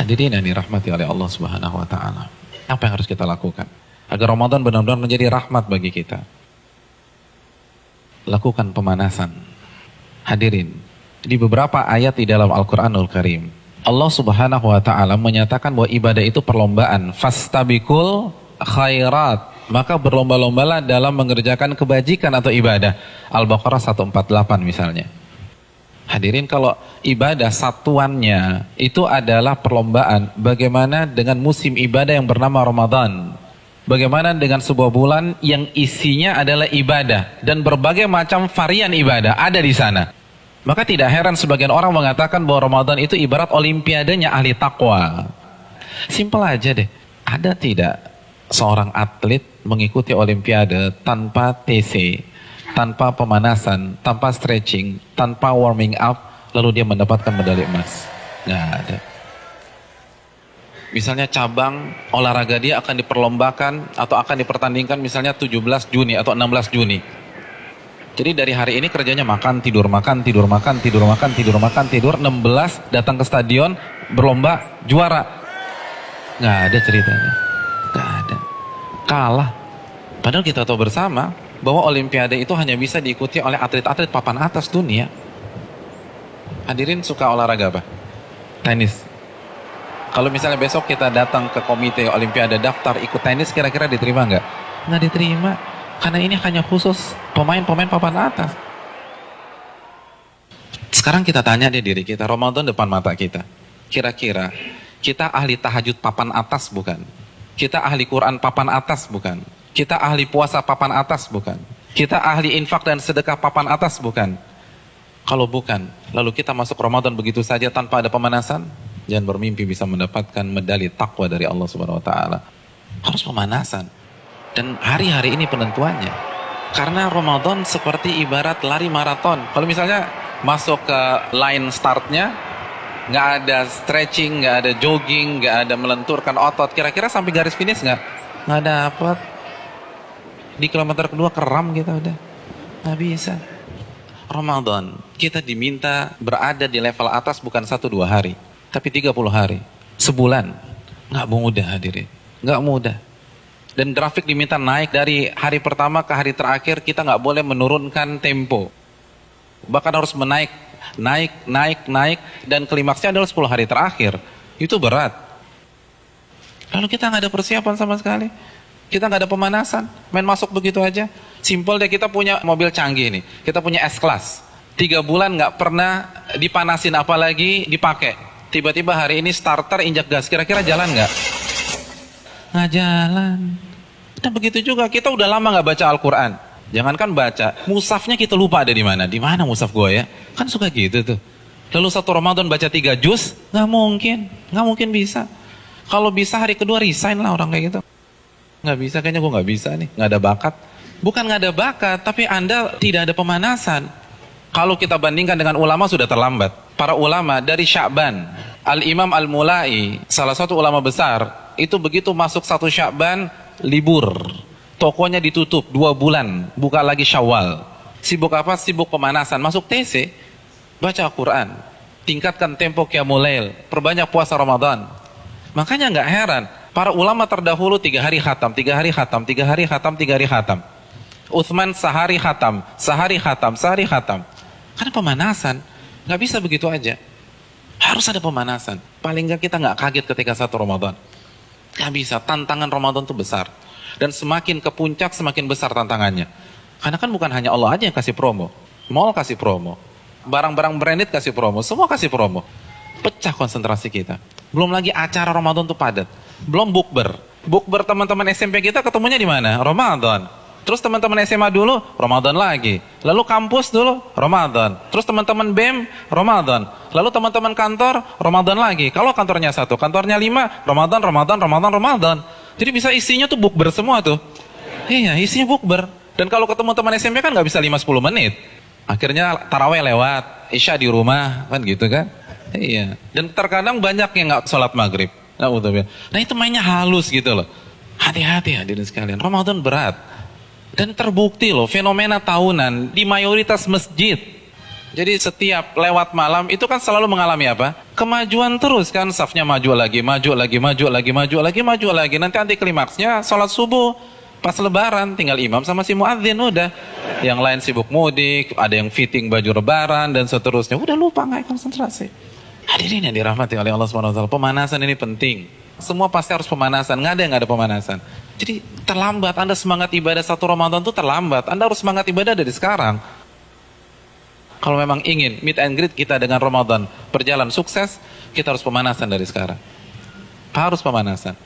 Hadirin yang dirahmati oleh Allah Subhanahu wa taala. Apa yang harus kita lakukan agar Ramadan benar-benar menjadi rahmat bagi kita? Lakukan pemanasan. Hadirin, di beberapa ayat di dalam Al-Qur'anul Karim, Allah Subhanahu wa taala menyatakan bahwa ibadah itu perlombaan. Fastabiqul khairat. Maka berlomba-lombalah dalam mengerjakan kebajikan atau ibadah. Al-Baqarah 148 misalnya. Hadirin, kalau ibadah satuannya itu adalah perlombaan, bagaimana dengan musim ibadah yang bernama Ramadan? Bagaimana dengan sebuah bulan yang isinya adalah ibadah dan berbagai macam varian ibadah ada di sana? Maka tidak heran sebagian orang mengatakan bahwa Ramadan itu ibarat olimpiadenya ahli takwa. Simpel aja deh. Ada tidak seorang atlet mengikuti olimpiade tanpa TC, tanpa pemanasan, tanpa stretching, tanpa warming up, lalu dia mendapatkan medali emas? Nggak ada. Misalnya cabang olahraga dia akan diperlombakan atau akan dipertandingkan misalnya 17 Juni atau 16 Juni. Jadi dari hari ini kerjanya makan, tidur, makan, tidur, makan, tidur, makan, tidur, makan, tidur. 16 datang ke stadion, berlomba, juara. Nggak ada ceritanya. Nggak ada. Kalah. Padahal kita tahu bersama bahwa olimpiade itu hanya bisa diikuti oleh atlet-atlet papan atas dunia. Hadirin suka olahraga apa? Tenis. Kalau misalnya besok kita datang ke komite olimpiade daftar ikut tenis, kira-kira diterima nggak? Nggak diterima. Karena ini hanya khusus pemain-pemain papan atas. Sekarang kita tanya deh diri kita, Ramadan depan mata kita. Kira-kira kita ahli tahajud papan atas bukan? Kita ahli Quran papan atas bukan? Kita ahli puasa papan atas bukan? Kita ahli infak dan sedekah papan atas bukan? Kalau bukan, lalu kita masuk Ramadan begitu saja tanpa ada pemanasan? Jangan bermimpi bisa mendapatkan medali takwa dari Allah Subhanahu wa taala. Harus pemanasan. Dan hari-hari ini penentuannya. Karena Ramadan seperti ibarat lari maraton. Kalau misalnya masuk ke line startnya, nggak ada stretching, nggak ada jogging, nggak ada melenturkan otot, kira-kira sampai garis finish nggak dapat. Di kilometer kedua keram kita udah, nggak bisa. Ramadan kita diminta berada di level atas bukan 1-2 hari, tapi 30 hari, sebulan. Nggak mudah hadirin, nggak mudah. Dan grafik diminta naik dari hari pertama ke hari terakhir, kita nggak boleh menurunkan tempo, bahkan harus naik, dan klimaksnya adalah 10 hari terakhir. Itu berat. Lalu kita nggak ada persiapan sama sekali, kita nggak ada pemanasan, main masuk begitu aja. Simpel deh, kita punya mobil canggih nih, kita punya S-Class, 3 bulan nggak pernah dipanasin apalagi dipakai. Tiba-tiba hari ini starter injak gas, kira-kira jalan nggak? Nggak jalan. Dan begitu juga kita udah lama nggak baca Al-Quran. Jangankan baca, mushafnya kita lupa ada di mana. Di mana mushaf gue ya? Kan suka gitu tuh. Lalu satu Ramadan baca 3 juz, nggak mungkin bisa. Kalau bisa hari kedua resign lah orang kayak gitu. Nggak bisa, kayaknya gue nggak bisa nih, nggak ada bakat. Bukan nggak ada bakat, tapi Anda tidak ada pemanasan. Kalau kita bandingkan dengan ulama sudah terlambat. Para ulama dari Sya'ban, Al-Imam Al-Mulai, salah satu ulama besar, itu begitu masuk 1 Sya'ban, libur. Tokonya ditutup 2 bulan, buka lagi Syawal. Sibuk apa? Sibuk pemanasan. Masuk TC, baca Al-Quran, tingkatkan tempo Qiyamul Lail, perbanyak puasa Ramadan. Makanya nggak heran, para ulama terdahulu 3 hari khatam, 3 hari khatam, 3 hari khatam, 3 hari khatam. Utsman sehari khatam, sehari khatam, sehari khatam. Karena pemanasan, nggak bisa begitu aja. Harus ada pemanasan. Paling nggak kita nggak kaget ketika 1 Ramadan. Nggak bisa, tantangan Ramadan itu besar. Dan semakin ke puncak, semakin besar tantangannya. Karena kan bukan hanya Allah aja yang kasih promo. Mall kasih promo. Barang-barang branded kasih promo. Semua kasih promo. Pecah konsentrasi kita. Belum lagi acara Ramadan tuh padat. Belum bukber. Bukber teman-teman SMP kita ketemunya di mana? Ramadan. Terus teman-teman SMA dulu, Ramadan lagi. Lalu kampus dulu, Ramadan. Terus teman-teman BEM, Ramadan. Lalu teman-teman kantor, Ramadan lagi. Kalau kantornya 1, kantornya 5, Ramadan. Jadi bisa isinya tuh bukber semua tuh. Iya, isinya bukber. Dan kalau ketemu teman SMP kan nggak bisa 5-10 menit. Akhirnya taraweh lewat, isya di rumah, kan gitu kan. Iya. Dan terkadang banyak yang nggak sholat maghrib. Nah itu mainnya halus gitu loh. Hati-hati hadirin sekalian, Ramadan berat. Dan terbukti loh, fenomena tahunan di mayoritas masjid. Jadi setiap lewat malam itu kan selalu mengalami apa? Kemajuan terus kan, safnya maju lagi, maju lagi, maju lagi, maju lagi, maju lagi. Nanti anti klimaksnya sholat subuh pas lebaran, tinggal imam sama si muadzin udah. Yang lain sibuk mudik, ada yang fitting baju lebaran dan seterusnya. Udah lupa, nggak konsentrasi. Hadirin yang dirahmati oleh Allah SWT, pemanasan ini penting. Semua pasti harus pemanasan, nggak ada yang nggak ada pemanasan. Jadi terlambat, Anda semangat ibadah satu Ramadan itu terlambat. Anda harus semangat ibadah dari sekarang. Kalau memang ingin meet and greet kita dengan Ramadan berjalan sukses, kita harus pemanasan dari sekarang. Harus pemanasan.